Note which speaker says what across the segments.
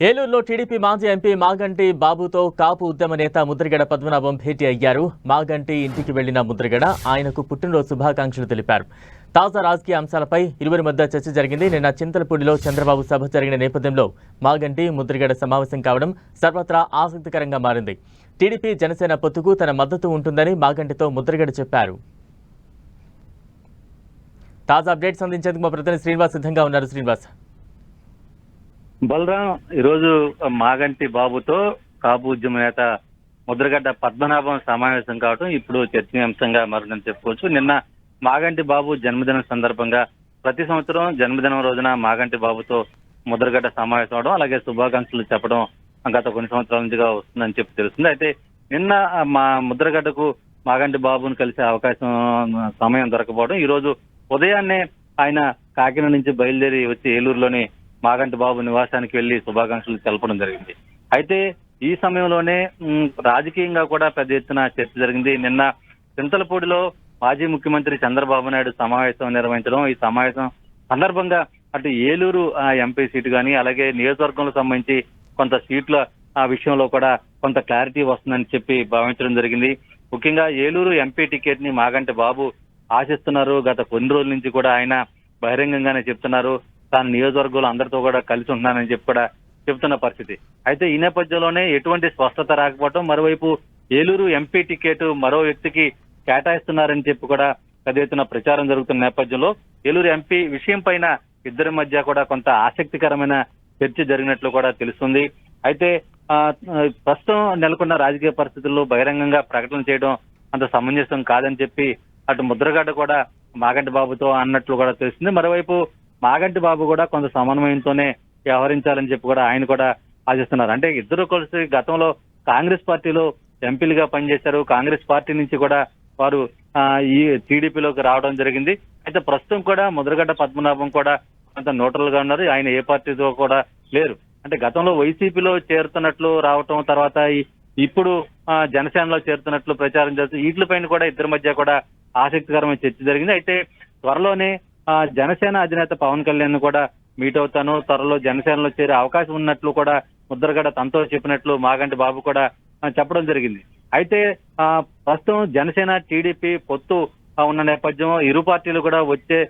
Speaker 1: ఏలూరులో టీడీపీ మాజీ ఎంపీ మాగంటి బాబుతో కాపు ఉద్యమ నేత ముద్రగడ పద్మనాభం భేటీ అయ్యారు. మాగంటి ఇంటికి వెళ్లిన ముద్రగడ ఆయనకు పుట్టినరోజు శుభాకాంక్షలు తెలిపారు. తాజా రాజకీయ అంశాలపై ఇరువురి మధ్య చర్చ జరిగింది. నిన్న చింతలపూడిలో చంద్రబాబు సభ జరిగిన నేపథ్యంలో మాగంటి ముద్రగడ సమావేశం కావడం సర్వత్రా ఆసక్తికరంగా మారింది. టీడీపీ జనసేన పొత్తుకు తన మద్దతు ఉంటుందని మాగంటితో ముద్రగడ చెప్పారు. తాజా అప్డేట్స్ అందించేందుకు మా ప్రతినిధి శ్రీనివాస్ సిద్ధంగా ఉన్నారు. శ్రీనివాస్,
Speaker 2: బలరాం ఈరోజు మాగంటి బాబుతో కాపు ఉద్యమ నేత ముద్రగడ్డ పద్మనాభం సమావేశం కావడం ఇప్పుడు చర్చనీయాంశంగా మారిందని చెప్పుకోవచ్చు. నిన్న మాగంటి బాబు జన్మదినం సందర్భంగా ప్రతి సంవత్సరం జన్మదినం రోజున మాగంటి బాబుతో ముద్రగడ్డ సమావేశం అవడం, అలాగే శుభాకాంక్షలు చెప్పడం గత కొన్ని సంవత్సరాల నుంచిగా వస్తుందని చెప్పి తెలుస్తుంది. అయితే నిన్న మా ముద్రగడ్డకు మాగంటి బాబును కలిసే అవకాశం సమయం దొరకపోవడం, ఈ రోజు ఉదయాన్నే ఆయన కాకినాడ నుంచి బయలుదేరి వచ్చి ఏలూరులోని మాగంటి బాబు నివాసానికి వెళ్లి శుభాకాంక్షలు తెలపడం జరిగింది. అయితే ఈ సమయంలోనే రాజకీయంగా కూడా పెద్ద ఎత్తున చర్చ జరిగింది. నిన్న చింతలపూడిలో మాజీ ముఖ్యమంత్రి చంద్రబాబు నాయుడు సమావేశం నిర్వహించడం, ఈ సమావేశం సందర్భంగా అటు ఏలూరు ఎంపీ సీటు కానీ, అలాగే నియోజకవర్గంలో సంబంధించి కొంత సీట్ల విషయంలో కూడా కొంత క్లారిటీ వస్తుందని చెప్పి భావించడం జరిగింది. ముఖ్యంగా ఏలూరు ఎంపీ టికెట్ ని మాగంటి బాబు ఆశిస్తున్నారు. గత కొన్ని రోజుల నుంచి కూడా ఆయన బహిరంగంగానే చెప్తున్నారు, తాను నియోజకవర్గంలో అందరితో కూడా కలిసి ఉంటున్నానని చెప్పి కూడా చెప్తున్న పరిస్థితి. అయితే ఈ నేపథ్యంలోనే ఎటువంటి స్పష్టత రాకపోవడం, మరోవైపు ఏలూరు ఎంపీ టికెట్ మరో వ్యక్తికి కేటాయిస్తున్నారని చెప్పి కూడా పెద్ద ఎత్తున ప్రచారం జరుగుతున్న నేపథ్యంలో ఏలూరు ఎంపీ విషయం పైన ఇద్దరి మధ్య కూడా కొంత ఆసక్తికరమైన చర్చ జరిగినట్లు కూడా తెలుస్తుంది. అయితే ప్రస్తుతం నెలకొన్న రాజకీయ పరిస్థితుల్లో బహిరంగంగా ప్రకటన చేయడం అంత సమంజసం కాదని చెప్పి అటు ముద్రగడ్డ కూడా మాగంటి బాబుతో అన్నట్లు కూడా తెలుస్తుంది. మరోవైపు మాగంటి బాబు కూడా కొంత సమన్వయంతోనే వ్యవహరించాలని చెప్పి కూడా ఆయన కూడా ఆశిస్తున్నారు. అంటే ఇద్దరు కలిసి గతంలో కాంగ్రెస్ పార్టీలో ఎంపీలుగా పనిచేశారు. కాంగ్రెస్ పార్టీ నుంచి కూడా వారు ఈ టీడీపీలోకి రావడం జరిగింది. అయితే ప్రస్తుతం కూడా ముద్రగడ్డ పద్మనాభం కూడా కొంత న్యూట్రల్ గా ఉన్నారు. ఆయన ఏ పార్టీతో కూడా లేరు. అంటే గతంలో వైసీపీలో చేరుతున్నట్లు రావటం, తర్వాత ఇప్పుడు జనసేనలో చేరుతున్నట్లు ప్రచారం జరుగుతుంది. వీటిపైన కూడా ఇద్దరి మధ్య కూడా ఆసక్తికరమైన చర్చ జరిగింది. అయితే త్వరలోనే జనసేన అధినేత పవన్ కళ్యాణ్ కూడా మీట్ అవుతాను, త్వరలో జనసేనలో చేరే అవకాశం ఉన్నట్లు కూడా ముద్రగడ్డ తనతో చెప్పినట్లు మాగంటి బాబు కూడా చెప్పడం జరిగింది. అయితే ప్రస్తుతం జనసేన టీడీపీ పొత్తు ఉన్న నేపథ్యం, ఇరు పార్టీలు కూడా వచ్చే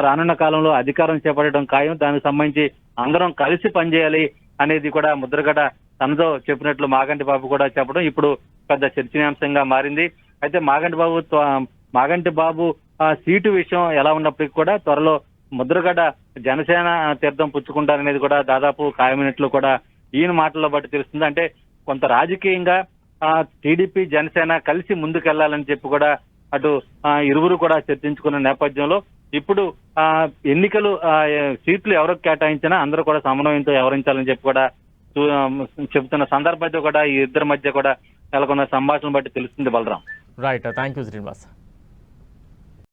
Speaker 2: రానున్న కాలంలో అధికారం చేపట్టడం ఖాయం. దానికి సంబంధించి అందరం కలిసి పనిచేయాలి అనేది కూడా ముద్రగడ్డ తనతో చెప్పినట్లు మాగంటి బాబు కూడా చెప్పడం ఇప్పుడు పెద్ద చర్చనీయాంశంగా మారింది. అయితే మాగంటి బాబు సీటు విషయం ఎలా ఉన్నప్పటికీ కూడా త్వరలో ముద్రగడ్డ జనసేన తీర్థం పుచ్చుకుంటారనేది కూడా దాదాపు ఖాయమైనట్లు కూడా ఈయన మాటల్లో బట్టి తెలుస్తుంది. అంటే కొంత రాజకీయంగా టీడీపీ జనసేన కలిసి ముందుకెళ్లాలని చెప్పి కూడా అటు ఇరువురు కూడా చర్చించుకున్న నేపథ్యంలో ఇప్పుడు ఎన్నికలు సీట్లు ఎవరికి కేటాయించినా అందరూ కూడా సమన్వయంతో వ్యవహరించాలని చెప్పి కూడా చెబుతున్న సందర్భంతో కూడా ఈ ఇద్దరి మధ్య కూడా నెలకొన్న సంభాషణ బట్టి తెలుస్తుంది. Balaram,
Speaker 1: right, thank you Srinivas.